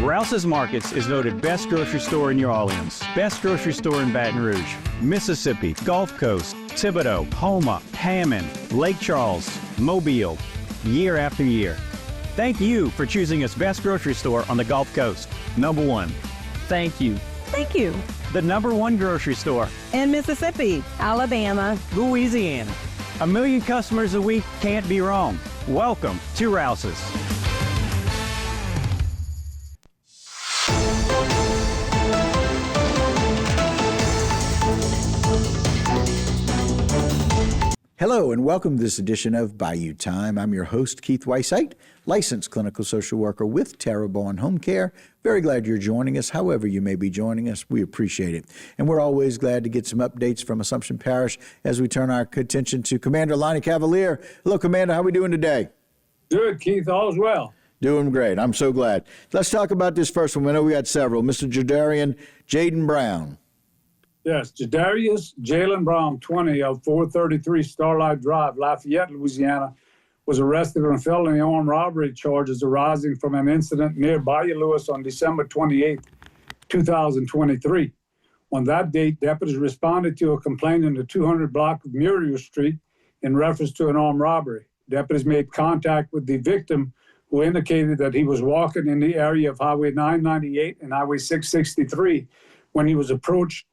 Rouse's Markets is voted best grocery store in New Orleans, best grocery store in Baton Rouge, Mississippi, Gulf Coast, Thibodaux, Houma, Hammond, Lake Charles, Mobile, year after year. Thank you for choosing us best grocery store on the Gulf Coast. Number one. Thank you. Thank you. The number one grocery store In Mississippi, Alabama, Louisiana. 1 million customers a week can't be wrong. Welcome to Rouse's. Hello and welcome to this edition of Bayou Time. I'm your host, Keith Weissite, licensed clinical social worker with Terrebonne Home Care. Very glad you're joining us, however you may be joining us. We appreciate it. And we're always glad to get some updates from Assumption Parish as we turn our attention to Commander Lonnie Cavalier. Hello, Commander. How are we doing today? Good, Keith. All's well. Doing great. I'm so glad. Let's talk about this first one. We know we got several. Mr. Jadarian Jaden Brown. Yes, Jadarius Jalen Brown, 20, of 433 Starlight Drive, Lafayette, Louisiana, was arrested on felony armed robbery charges arising from an incident near Bayou on December 28, 2023. On that date, deputies responded to a complaint in the 200 block of Muriel Street in reference to an armed robbery. Deputies made contact with the victim, who indicated that he was walking in the area of Highway 998 and Highway 663 when he was approached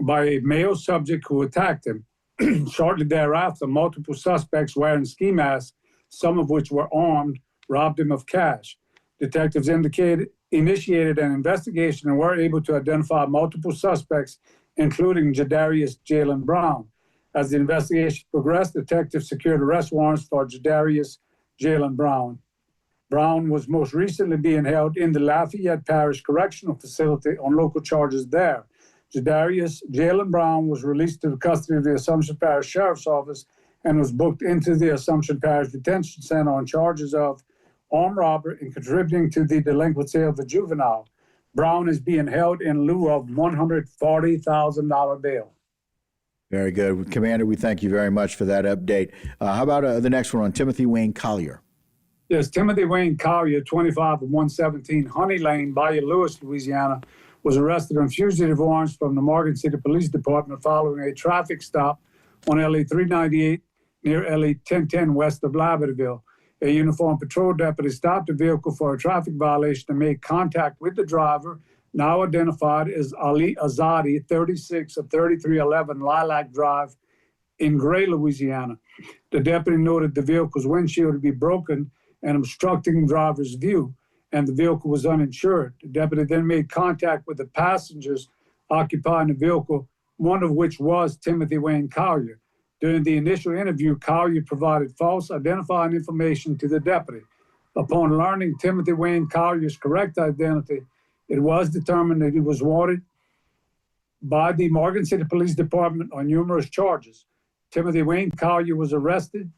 by a male subject who attacked him. Shortly thereafter, multiple suspects wearing ski masks, some of which were armed, robbed him of cash. Detectives initiated an investigation and were able to identify multiple suspects, including Jadarius Jalen Brown. As the investigation progressed, detectives secured arrest warrants for Jadarius Jalen Brown. Brown was most recently being held in the Lafayette Parish Correctional Facility on local charges there. Jadarius Jalen Brown was released to the custody of the Assumption Parish Sheriff's Office and was booked into the Assumption Parish Detention Center on charges of armed robbery and contributing to the delinquency of a juvenile. Brown is being held in lieu of $140,000 bail. Very good. Commander, we thank you very much for that update. How about the next one on Timothy Wayne Collier? Yes, Timothy Wayne Collier, 25 of 117 Honey Lane, Bayou, Louisiana, was arrested on fugitive warrants from the Morgan City Police Department following a traffic stop on LE 398 near LE 1010 west of Labadeville. A uniformed patrol deputy stopped the vehicle for a traffic violation and made contact with the driver, now identified as Ali Azadi, 36 of 3311 Lilac Drive in Gray, Louisiana. The deputy noted the vehicle's windshield to be broken and obstructing the driver's view, and the vehicle was uninsured. The deputy then made contact with the passengers occupying the vehicle, one of which was Timothy Wayne Collier. During the initial interview, Collier provided false identifying information to the deputy. Upon learning Timothy Wayne Collier's correct identity, it was determined that he was wanted by the Morgan City Police Department on numerous charges. Timothy Wayne Collier was arrested.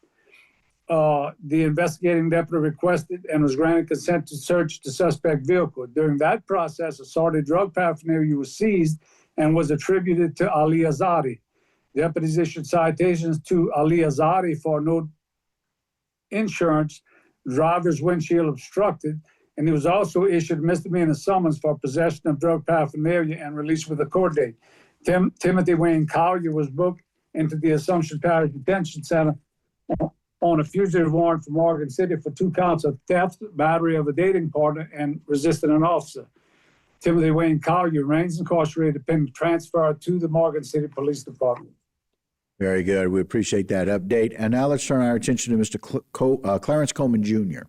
The investigating deputy requested and was granted consent to search the suspect vehicle. During that process, assorted drug paraphernalia was seized and was attributed to Ali Azadi. Deputies issued citations to Ali Azadi for no insurance, driver's windshield obstructed, and he was also issued misdemeanor summons for possession of drug paraphernalia and released with a court date. Timothy Wayne Collier was booked into the Assumption Parish Detention Center on a fugitive warrant from Morgan City for 2 counts of theft, battery of a dating partner, and resisting an officer. Timothy Wayne Collier remains incarcerated pending transfer to the Morgan City Police Department. Very good. We appreciate that update. And now let's turn our attention to Mr. Clarence Coleman Jr.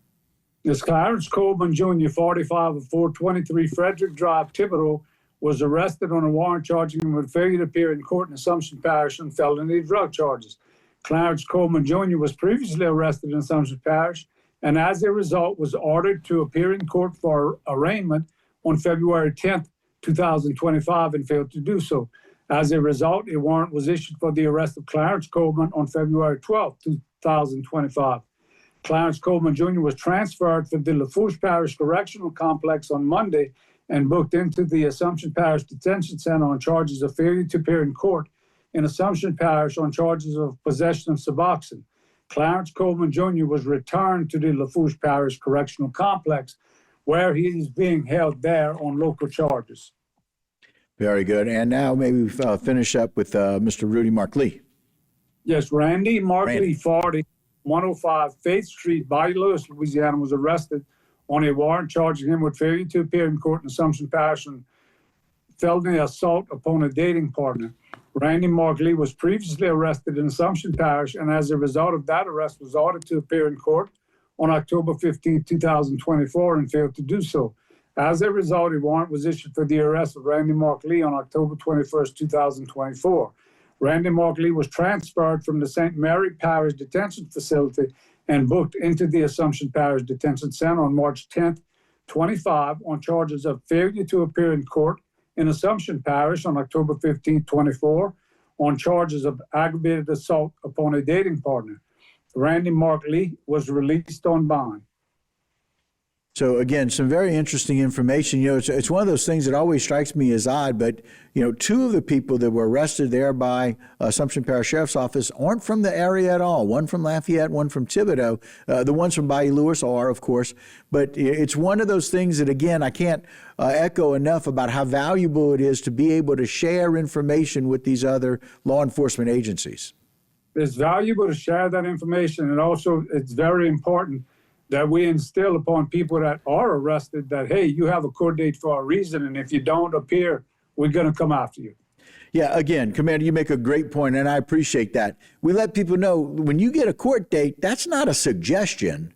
This Clarence Coleman Jr., 45 of 423 Frederick Drive, Thibodaux, was arrested on a warrant charging him with failure to appear in court in Assumption Parish on felony drug charges. Clarence Coleman Jr. was previously arrested in Assumption Parish and as a result was ordered to appear in court for arraignment on February 10th, 2025 and failed to do so. As a result, a warrant was issued for the arrest of Clarence Coleman on February 12th, 2025. Clarence Coleman Jr. was transferred from the Lafourche Parish Correctional Complex on Monday and booked into the Assumption Parish Detention Center on charges of failure to appear in court in Assumption Parish on charges of possession of Suboxone. Clarence Coleman Jr. was returned to the Lafourche Parish Correctional Complex, where he is being held there on local charges. Very good. And now maybe we finish up with Mr. Rudy Mark Lee. Yes, Randy Mark Lee, 40, 105 Faith Street, Bayou, Louisiana, was arrested on a warrant charging him with failure to appear in court in Assumption Parish and felony assault upon a dating partner. Randy Mark Lee was previously arrested in Assumption Parish, and as a result of that arrest was ordered to appear in court on October 15, 2024, and failed to do so. As a result, a warrant was issued for the arrest of Randy Mark Lee on October 21st, 2024. Randy Mark Lee was transferred from the St. Mary Parish Detention Facility and booked into the Assumption Parish Detention Center on March 10th, 25, on charges of failure to appear in court in Assumption Parish on October 15, 24, on charges of aggravated assault upon a dating partner. Randy Mark Lee was released on bond. So again, some very interesting information. You know, it's one of those things that always strikes me as odd, but you know, two of the people that were arrested there by Assumption Parish Sheriff's Office aren't from the area at all. One from Lafayette, one from Thibodaux. The ones from Bayou Lewis are, of course, but it's one of those things that, again, I can't echo enough about how valuable it is to be able to share information with these other law enforcement agencies. It's valuable to share that information, and also it's very important that we instill upon people that are arrested that, hey, you have a court date for a reason, and if you don't appear, we're going to come after you. Yeah, again, Commander, you make a great point, and I appreciate that. We let people know when you get a court date, that's not a suggestion.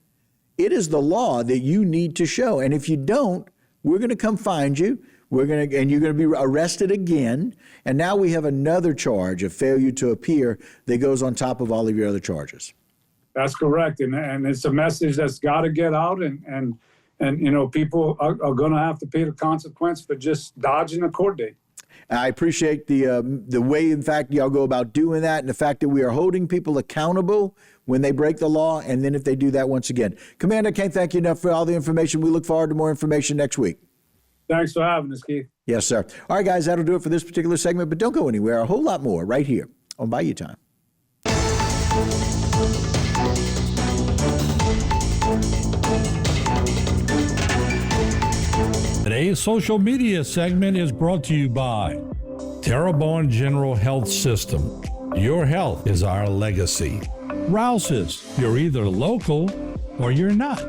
It is the law that you need to show, and if you don't, we're going to come find you. And you're going to be arrested again, and now we have another charge of failure to appear that goes on top of all of your other charges. That's correct, and it's a message that's got to get out, and you know, people are going to have to pay the consequence for just dodging a court date. I appreciate the way, in fact, y'all go about doing that, and the fact that we are holding people accountable when they break the law, and then if they do that once again. Commander, I can't thank you enough for all the information. We look forward to more information next week. Thanks for having us, Keith. Yes, sir. All right, guys, that'll do it for this particular segment, but don't go anywhere. A whole lot more right here on Bayou Time. Today's social media segment is brought to you by Terrebonne General Health System. Your health is our legacy. Rouse's, you're either local or you're not.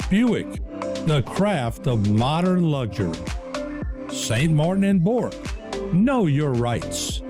Buick, the craft of modern luxury. St. Martin and Bourke, know your rights.